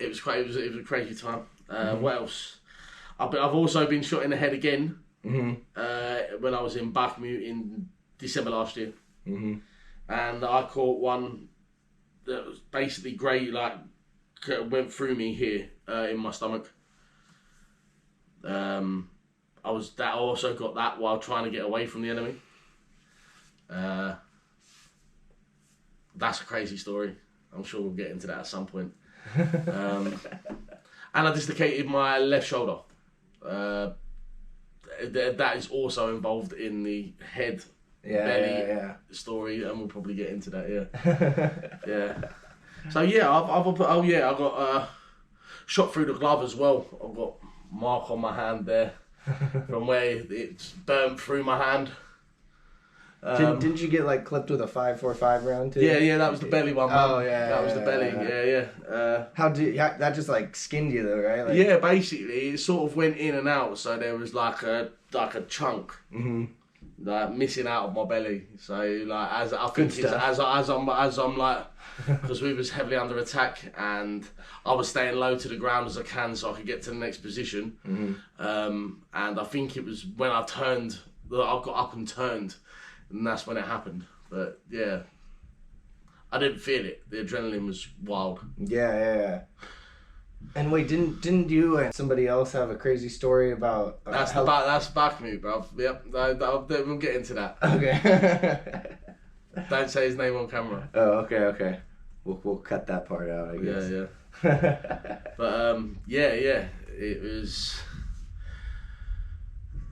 It was a crazy time. What else? I've also been shot in the head again when I was in Bakhmut in December last year, and I caught one that was basically grey, like went through me here in my stomach. I also got that while trying to get away from the enemy. That's a crazy story. I'm sure we'll get into that at some point. And I dislocated my left shoulder. That is also involved in the head belly story, and we'll probably get into that. Yeah. So yeah, I got shot through the glove as well. I've got a mark on my hand there from where it's burnt through my hand. Didn't you get like clipped with a 5.45 round too? Yeah, that was the belly one. Man. Oh yeah, that was the belly. Yeah. That just like skinned you though, right? Like... Yeah, basically it sort of went in and out. So there was like a chunk, like missing out of my belly. So like as I'm like, because we was heavily under attack and I was staying low to the ground as I can so I could get to the next position. And I think it was when I turned that I got up and turned. And that's when it happened. But yeah, I didn't feel it. The adrenaline was wild. Yeah. And wait, didn't you and somebody else have a crazy story about? That's Bakhmut, bro. Yep, we'll get into that. Okay. Don't say his name on camera. Oh, okay. We'll cut that part out, I guess. Yeah. But it was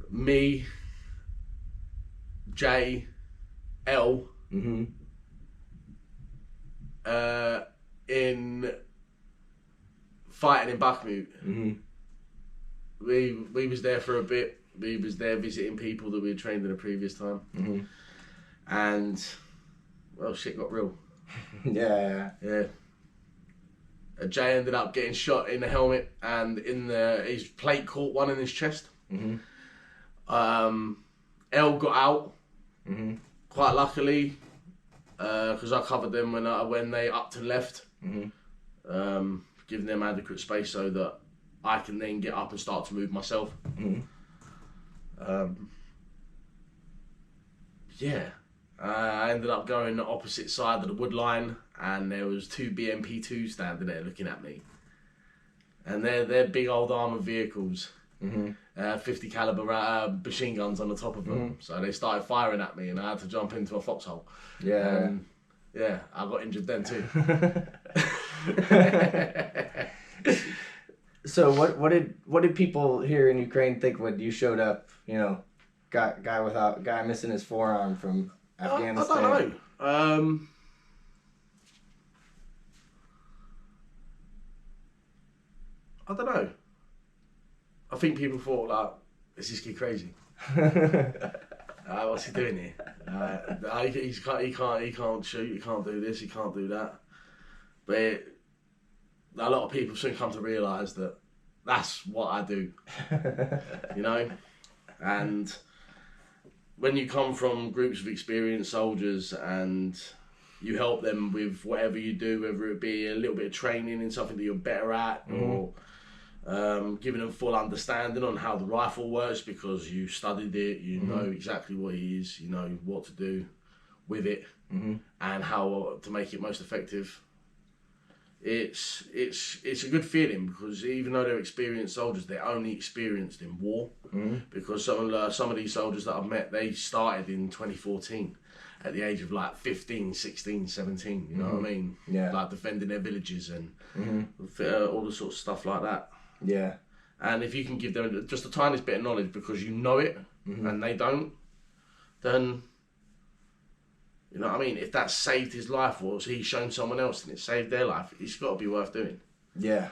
me, J, L, in fighting in Bakhmut. We was there for a bit. We was there visiting people that we had trained in the previous time, and well, shit got real. Yeah. Jay ended up getting shot in the helmet, and his plate caught one in his chest. L got out. Quite luckily, because I covered them when they upped and left, giving them adequate space so that I can then get up and start to move myself. I ended up going the opposite side of the wood line, and there was two BMP2s standing there looking at me, and they're big old armoured vehicles. 50 caliber machine guns on the top of them. So they started firing at me and I had to jump into a foxhole. I got injured then too. So what did people here in Ukraine think when you showed up, guy missing his forearm from Afghanistan? I don't know. I don't know. I think people thought, like, is this kid crazy? What's he doing here? He can't shoot, he can't do this, he can't do that. But a lot of people soon come to realise that that's what I do, And when you come from groups of experienced soldiers and you help them with whatever you do, whether it be a little bit of training in something that you're better at, or giving them full understanding on how the rifle works because you studied it, you know exactly what it is, you know what to do with it, and how to make it most effective. It's a good feeling because even though they're experienced soldiers, they're only experienced in war. Because some of these soldiers that I've met, they started in 2014 at the age of like 15, 16, 17, you know what I mean? Yeah. Like defending their villages and all the sorts of stuff like that. Yeah. And if you can give them just the tiniest bit of knowledge because you know it and they don't, then, you know what I mean? If that saved his life or he's shown someone else and it saved their life, it's got to be worth doing. Yeah.